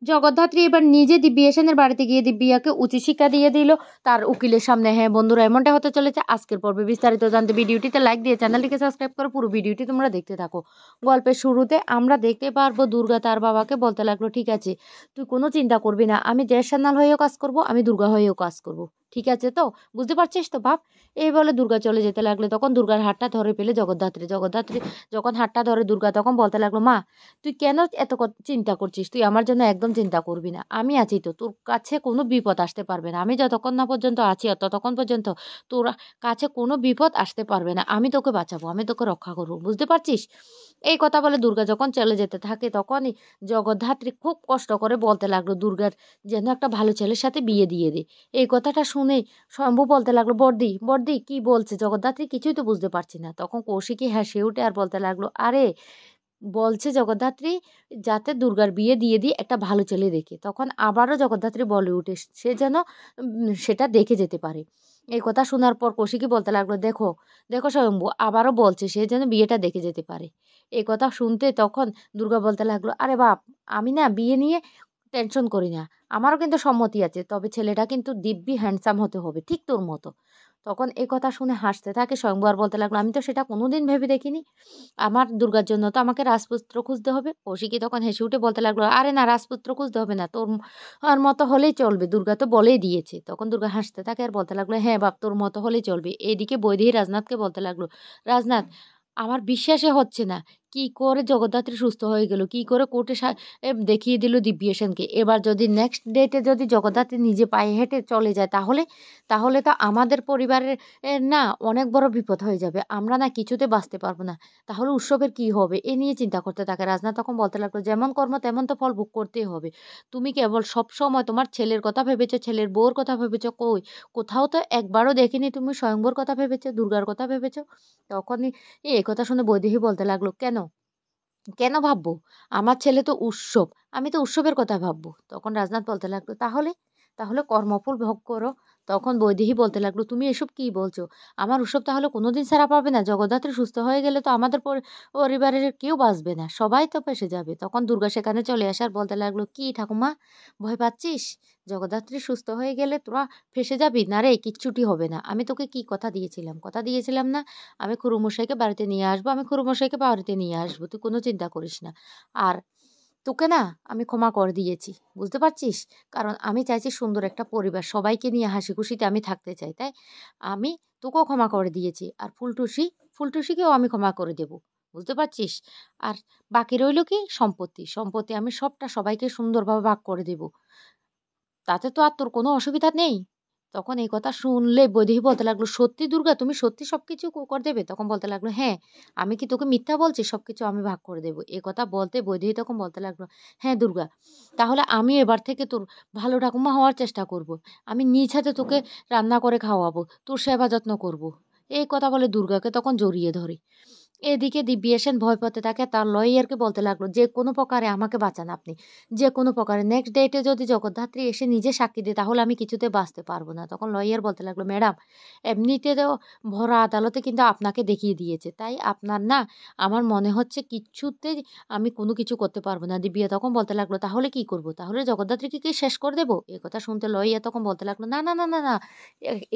জগদ্ধাত্রী এবার নিজে দিব্যি সেনের বাড়িতে গিয়ে দিব্যিয়াকে উচিত শিক্ষা দিয়ে দিল তার উকিলের সামনে। হ্যাঁ বন্ধুরা, এমনটা হতে চলেছে আজকের পর্বে। বিস্তারিত জানতে ভিডিওটিতে লাইক দিয়ে চ্যানেলটিকে সাবস্ক্রাইব করো। পুরো ভিডিওটি তোমরা দেখতে থাকো। গল্পের শুরুতে আমরা দেখতে পারবো দুর্গা তার বাবাকে বলতে লাগলো, ঠিক আছে তুই কোনো চিন্তা করবি না, আমি জয়সান্নাল হয়েও কাজ করব, আমি দুর্গা হয়েও কাজ করব, ঠিক আছে তো, বুঝতে পারছিস তো বাপ। এই বলে দুর্গা চলে যেতে লাগলো। তখন দুর্গার হাতটা ধরে পেলে জগদ্ধাত্রী। জগদ্ধাত্রী যখন হাতটা ধরে দুর্গা তখন বলতে লাগলো, মা তুই কেন এত চিন্তা করছিস, তুই আমার জন্য একদম চিন্তা করবি না, আমি আছি তো, তোর কাছে কোনো বিপদ আসতে পারবে না, আমি যতক্ষণ না পর্যন্ত আছি ততক্ষণ পর্যন্ত তোর কাছে কোনো বিপদ আসতে পারবে না, আমি তোকে বাঁচাবো, আমি তোকে রক্ষা করবো, বুঝতে পারছিস। এই কথা বলে দুর্গা যখন চলে যেতে থাকে তখনই জগদ্ধাত্রী খুব কষ্ট করে বলতে লাগলো দুর্গার যেন একটা ভালো ছেলের সাথে বিয়ে দিয়ে দে। এই কথাটা শুনে শম্ভু বলতে লাগলো, বর্দি বর্দি কি বলছে জগদ্ধাত্রী, কিছুই তো বুঝতে পারছি না। তখন কৌশিকী হেসে উঠে আর বলতে লাগলো, আরে বলছে জগদ্ধাত্রী যাতে দুর্গার বিয়ে দিয়ে দিই একটা ভালো ছেলে দেখে। তখন আবারও জগদ্ধাত্রী বলে উঠে সে যেন সেটা দেখে যেতে পারে। এই কথা শোনার পর কৌশিকী বলতে লাগলো, দেখো দেখো স্বয়ম্ভু আবারও বলছে সে যেন বিয়েটা দেখে যেতে পারে। এই কথা শুনতে তখন দুর্গা বলতে লাগলো, আরে বাপ, আমি না বিয়ে নিয়ে টেনশন করি না, আমারও কিন্তু সম্মতি আছে, তবে ছেলেটা কিন্তু দিব্যি হ্যান্ডসাম হতে হবে, ঠিক তোর মতো। তখন এই কথা শুনে হাসতে থাকে স্বয়ম্ভু আর বলতে লাগলো, আমি তো সেটা কোনোদিন ভেবে দেখিনি, আমার দুর্গার জন্য তো আমাকে রাজপুত্র খুঁজতে হবে। কৌশিকী তখন হেসে উঠে বলতে লাগলো, আরে না রাজপুত্র খুঁজতে হবে না, তোর আর মতো হলেই চলবে, দুর্গা তো বলেই দিয়েছে। তখন দুর্গা হাসতে থাকে আর বলতে লাগলো, হ্যাঁ বাপ তোর মতো হলেই চলবে। এইদিকে বৈদেহী রাজনাথকে বলতে লাগলো, রাজনাথ আমার বিশ্বাসে হচ্ছে না, কি করে জগদ্ধাত্রী সুস্থ হয়ে গেল, কি করে কোর্টে দেখিয়ে দিল দিব্যি সেনকে। এবার যদি নেক্সট ডেটে যদি জগদ্ধাত্রী নিজে পায়ে হেঁটে চলে যায় তাহলে তাহলে তো আমাদের পরিবারের না অনেক বড় বিপদ হয়ে যাবে, আমরা না কিছুতে বাঁচতে পারবো না, তাহলে উৎসবের কি হবে, এ নিয়ে চিন্তা করতে থাকে। রাজনাথ তখন বলতে লাগলো, যেমন কর্ম তেমন তো ফল ভোগ করতেই হবে, তুমি কেবল সব সময় তোমার ছেলের কথা ভেবেছো, ছেলের বউর কথা ভেবেছো, কই কোথাও তো একবারও দেখিনি তুমি স্বয়ংবর কথা ভেবেছো, দুর্গার কথা ভেবেছো। তখনই এই কথা শুনে বৈদেহী বলতে লাগলো, কেন কেন ভাববো, আমার ছেলে তো উৎসব, আমি তো উৎসবের কথা ভাববো। তখন রাজনাথ বলতে লাগলো, তাহলে তাহলে কর্মফল ভোগ করো। তখন বৈদেহী বলতে লাগলো, তুমি এসব কি বলছো, আমার উৎসব তাহলে কোনোদিন ছাড়া পাবে না, জগদ্ধাত্রী সুস্থ হয়ে গেলে তো আমাদের পরিবারের কেউ বাঁচবে না, সবাই তো ফেসে যাবে। তখন দুর্গা সেখানে চলে আসার বলতে লাগলো, কি ঠাকুমা ভয় পাচ্ছিস, জগদ্ধাত্রী সুস্থ হয়ে গেলে তোরা ফেসে যাবি না রে, কিচ্ছুটি হবে না, আমি তোকে কি কথা দিয়েছিলাম, কথা দিয়েছিলাম না, আমি খুড়োমশাইকে বাড়িতে নিয়ে আসবো, আমি খুড়োমশাইকে বাড়িতে নিয়ে আসবো, তুই কোনো চিন্তা করিস না। আর তোকে না আমি ক্ষমা করে দিয়েছি, বুঝতে পারছিস, কারণ আমি চাইছি সুন্দর একটা পরিবার, সবাইকে নিয়ে হাসি খুশিতে আমি থাকতে চাই, তাই আমি তোকেও ক্ষমা করে দিয়েছি। আর ফুলটুসিকেও আমি ক্ষমা করে দেব, বুঝতে পারছিস। আর বাকি রইল কি সম্পত্তি, সম্পত্তি আমি সবটা সবাইকে সুন্দরভাবে ভাগ করে দেব, তাতে তো আর তোর কোনো অসুবিধা নেই। তখন এই কথা শুনলে বৈদেহী বলতে লাগলো, সত্যি দুর্গা তুমি সত্যি সবকিছু করে দেবে। তখন বলতে লাগলো, হ্যাঁ আমি কি তোকে মিথ্যা বলছি, সবকিছু আমি ভাগ করে দেবো। এ কথা বলতে বৈদেহী তখন বলতে লাগলো, হ্যাঁ দুর্গা, তাহলে আমি এবার থেকে তোর ভালো ঠাকুমা হওয়ার চেষ্টা করব, আমি নিজ হাতে তোকে রান্না করে খাওয়াবো, তোর সেবা যত্ন করব। এই কথা বলে দুর্গাকে তখন জড়িয়ে ধরে। এদিকে দিব্যি সেন ভয় পেতে থাকে, তার লয়ারকে বলতে লাগলো, যে কোনো প্রকারে আমাকে বাঁচান আপনি, যে কোনো প্রকারে নেক্সট ডেটে যদি জগদ্ধাত্রী এসে নিজে সাক্ষী দেয় তাহলে আমি কিছুতে বাঁচতে পারবো না। তখন লয়ার বলতে লাগলো, ম্যাডাম এমনিতে তো ভরা আদালতে কিন্তু আপনাকে দেখিয়ে দিয়েছে, তাই আপনার না আমার মনে হচ্ছে কিচ্ছুতে আমি কোনো কিছু করতে পারবো না। দিব্যা তখন বলতে লাগলো, তাহলে কি করব, তাহলে জগদ্ধাত্রীকে কি শেষ করে দেবো। এই কথা শুনতে লয়ার তখন বলতে লাগলো, না না না না না,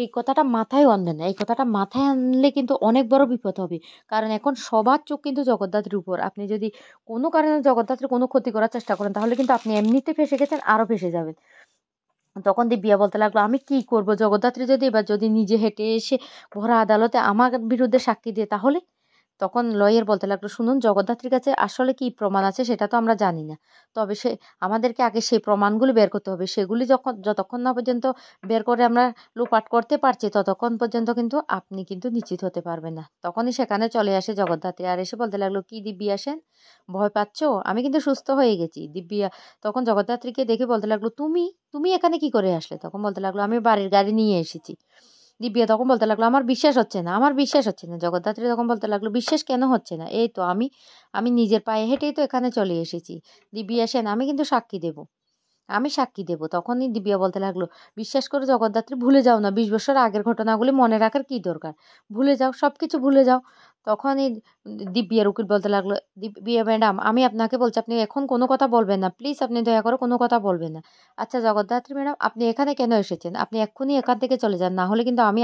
এই কথাটা মাথায় আনবেন না, এই কথাটা মাথায় আনলে কিন্তু অনেক বড় বিপদ হবে, কারণ এখন সবার চোখ কিন্তু জগদ্ধাত্রীর উপর, আপনি যদি কোনো কারণে জগদ্ধাত্রীর কোনো ক্ষতি করার চেষ্টা করেন তাহলে কিন্তু আপনি এমনিতে ফেসে গেছেন, আরো ফেসে যাবেন। তখন দিব্যা বলতে লাগলো, আমি কি করব, জগদ্ধাত্রী যদি এবার যদি নিজে হেঁটে এসে ভরা আদালতে আমার বিরুদ্ধে সাক্ষী দিয়ে তাহলে। তখন লয়ার বলতে লাগলো, শুনুন জগদ্ধাত্রীর কাছে আসলে কি প্রমাণ আছে সেটা তো আমরা জানি না, তবে সে আমাদেরকে আগে সেই প্রমাণগুলি বের করতে হবে, সেগুলি যতক্ষণ না পর্যন্ত বের করে আমরা লোপাট করতে পারছি ততক্ষণ পর্যন্ত কিন্তু আপনি কিন্তু নিশ্চিত হতে পারবেন না। তখনই সেখানে চলে আসে জগদ্ধাত্রী আর এসে বলতে লাগলো, কি দিব্যি আসেন, ভয় পাচ্ছো, আমি কিন্তু সুস্থ হয়ে গেছি। দিব্যা তখন জগদ্ধাত্রীকে দেখে বলতে লাগলো, তুমি তুমি এখানে কি করে আসলে। তখন বলতে লাগলো, আমি বাড়ির গাড়ি নিয়ে এসেছি। দিব্যা তখন বলতে লাগলো, আমার বিশ্বাস হচ্ছে না, আমার বিশ্বাস হচ্ছে না। জগদ্ধাত্রী তখন বলতে লাগলো, বিশ্বাস কেন হচ্ছে না, এই তো আমি আমি নিজের পায়ে হেঁটেই তো এখানে চলে এসেছি। দিব্যা সেন আমি কিন্তু সাক্ষী দেব। আমি সাক্ষী দেব। তখনই দিব্যা বলতে লাগলো, বিশ্বাস করে জগদ্ধাত্রী, ভুলে যাও না, 20 বছর আগের ঘটনাগুলি মনে রাখার কি দরকার, ভুলে যাও, সব কিছু ভুলে যাও। তখনই দিব্যার উকিল বলতে লাগলো, দিব্যা ম্যাডাম, আমি আপনাকে বলছি আপনি এখন কোনো কথা বলবেন না, প্লিজ আপনি দয়া করে কোনো কথা বলবেন না। আচ্ছা জগদ্ধাত্রী ম্যাডাম, আপনি এখানে কেন এসেছেন? আপনি এক্ষুনি এখান থেকে চলে যান, না হলে কিন্তু আমি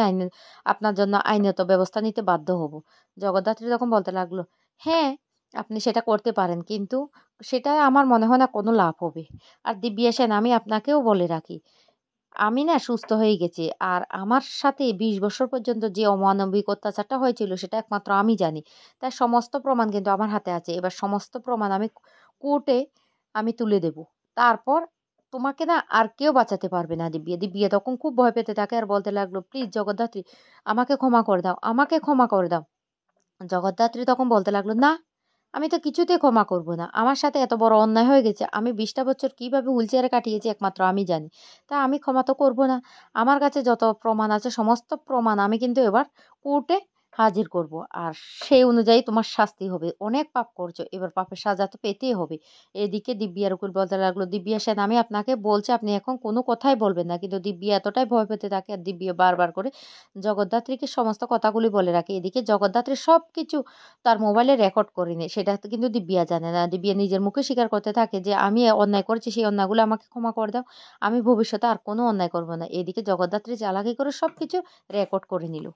আপনার জন্য আইনত ব্যবস্থা নিতে বাধ্য হব। জগদ্ধাত্রী তখন বলতে লাগলো, হ্যাঁ আপনি সেটা করতে পারেন, কিন্তু সেটা আমার মনে হয় না কোনো লাভ হবে। আর দিব্যা সেন, আমি আপনাকেও বলে রাখি, আমি না সুস্থ হয়ে গেছি। আর আমার সাথে 20 বছর পর্যন্ত যে অমানবিক অত্যাচারটা হয়েছিল সেটা একমাত্র আমি জানি। তার সমস্ত প্রমাণ কিন্তু আমার হাতে আছে। এবার সমস্ত প্রমাণ আমি কোর্টে তুলে দেব। তারপর তোমাকে না আর কেউ বাঁচাতে পারবে না দিব্যা। দিব্যা তখন খুব ভয় পেতে থাকে আর বলতে লাগলো, প্লিজ জগদ্ধাত্রী, আমাকে ক্ষমা করে দাও, আমাকে ক্ষমা করে দাও। জগদ্ধাত্রী তখন বলতে লাগলো, না, আমি তো কিছুতেই ক্ষমা করব না। আমার সাথে এত বড় অন্যায় হয়ে গেছে। আমি 20টা বছর কিভাবে হুইল চেয়ারে কাটিয়েছি একমাত্র আমি জানি। তা আমি ক্ষমা তো করব না। আমার কাছে যত প্রমাণ আছে সমস্ত প্রমাণ আমি কিন্তু এবার কোর্টে হাজির করব। আর সেই অনুযায়ী তোমার শাস্তি হবে। অনেক পাপ করছো। এবার পাপের সাজা তো পেতেই হবে। এদিকে দিব্যার উকিল বলতে লাগলো, দিব্যা সেন, আমি আপনাকে বলছি আপনি এখন কোনো কথাই বলবেন না। কিন্তু দিব্যা এতটাই ভয় পেতে থাকে আর দিব্যা বারবার করে জগদ্ধাত্রীকে সমস্ত কথাগুলি বলে রাখে। এদিকে জগদ্ধাত্রী সবকিছু তার মোবাইলে রেকর্ড করে নেয়। সেটা তো কিন্তু দিব্যা জানে না। দিব্যা নিজের মুখে স্বীকার করতে থাকে যে আমি অন্যায় করেছি, সেই অন্যায়গুলো আমাকে ক্ষমা করে দাও। আমি ভবিষ্যতে আর কোনো অন্যায় করব না। এদিকে জগদ্ধাত্রী চালাকি করে সবকিছু রেকর্ড করে নিল।